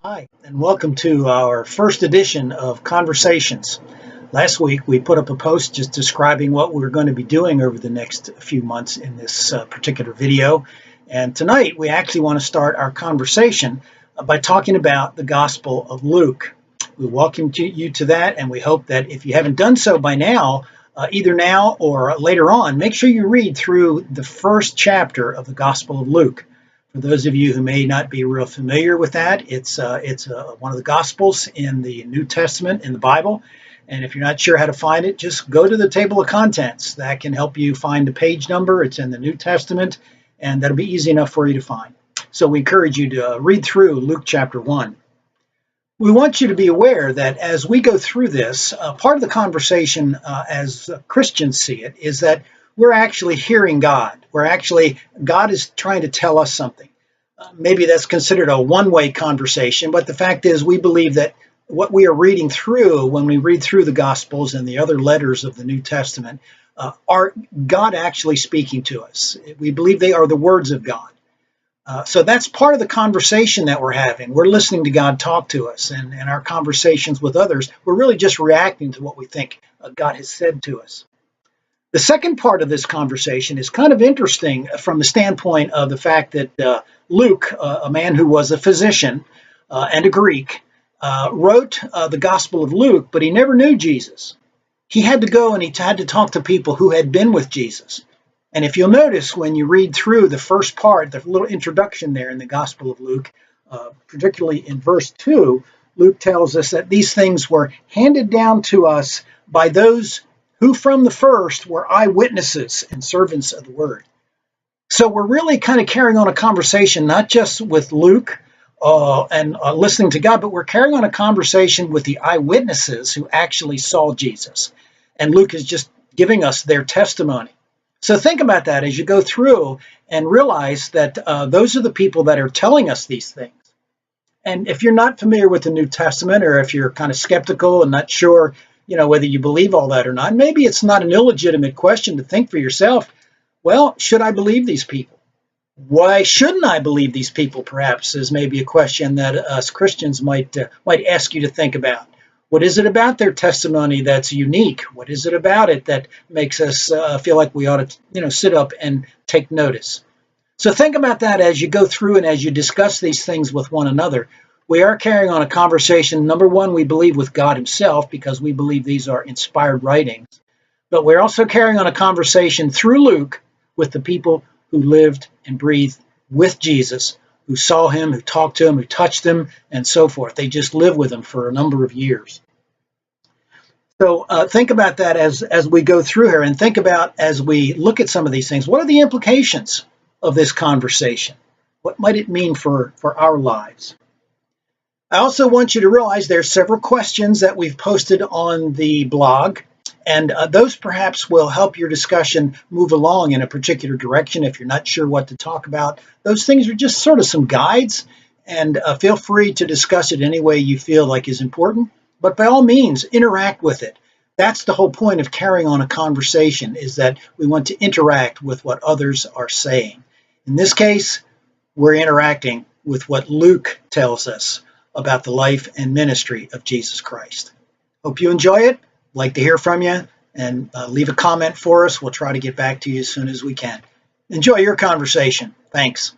Hi, and welcome to our first edition of Conversations. Last week, we put up a post just describing what we're going to be doing over the next few months in this particular video. And tonight, we actually want to start our conversation by talking about the Gospel of Luke. We welcome you to that, and we hope that if you haven't done so by now, either now or later on, make sure you read through the first chapter of the Gospel of Luke. For those of you who may not be real familiar with that, it's one of the Gospels in the New Testament in the Bible. And if you're not sure how to find it, just go to the table of contents. That can help you find the page number. It's in the New Testament, and that'll be easy enough for you to find. So we encourage you to read through Luke chapter 1. We want you to be aware that as we go through this, part of the conversation as Christians see it is that we're actually hearing God. God is trying to tell us something. Maybe that's considered a one-way conversation, but the fact is we believe that what we are reading through when we read through the Gospels and the other letters of the New Testament are God actually speaking to us. We believe they are the words of God. So that's part of the conversation that we're having. We're listening to God talk to us, and our conversations with others, we're really just reacting to what we think God has said to us. The second part of this conversation is kind of interesting from the standpoint of the fact that Luke, a man who was a physician and a Greek, wrote the Gospel of Luke, but he never knew Jesus. He had to go and he had to talk to people who had been with Jesus. And if you'll notice when you read through the first part, the little introduction there in the Gospel of Luke, particularly in verse 2, Luke tells us that these things were handed down to us by those who from the first were eyewitnesses and servants of the word. So we're really kind of carrying on a conversation, not just with Luke and listening to God, but we're carrying on a conversation with the eyewitnesses who actually saw Jesus. And Luke is just giving us their testimony. So think about that as you go through and realize that those are the people that are telling us these things. And if you're not familiar with the New Testament, or if you're kind of skeptical and not sure, whether you believe all that or not, maybe it's not an illegitimate question to think for yourself, well, should I believe these people? Why shouldn't I believe these people, perhaps, is maybe a question that us Christians might ask you to think about. What is it about their testimony that's unique? What is it about it that makes us feel like we ought to, sit up and take notice? So think about that as you go through and as you discuss these things with one another. We are carrying on a conversation. Number one, we believe with God himself because we believe these are inspired writings. But we're also carrying on a conversation through Luke with the people who lived and breathed with Jesus, who saw him, who talked to him, who touched him, and so forth. They just lived with him for a number of years. So think about that as we go through here, and think about as we look at some of these things, what are the implications of this conversation? What might it mean for our lives? I also want you to realize there are several questions that we've posted on the blog, and those perhaps will help your discussion move along in a particular direction if you're not sure what to talk about. Those things are just sort of some guides, and feel free to discuss it any way you feel like is important, but by all means, interact with it. That's the whole point of carrying on a conversation, is that we want to interact with what others are saying. In this case, we're interacting with what Luke tells us about the life and ministry of Jesus Christ. Hope you enjoy it. Like to hear from you, and leave a comment for us. We'll try to get back to you as soon as we can. Enjoy your conversation. Thanks.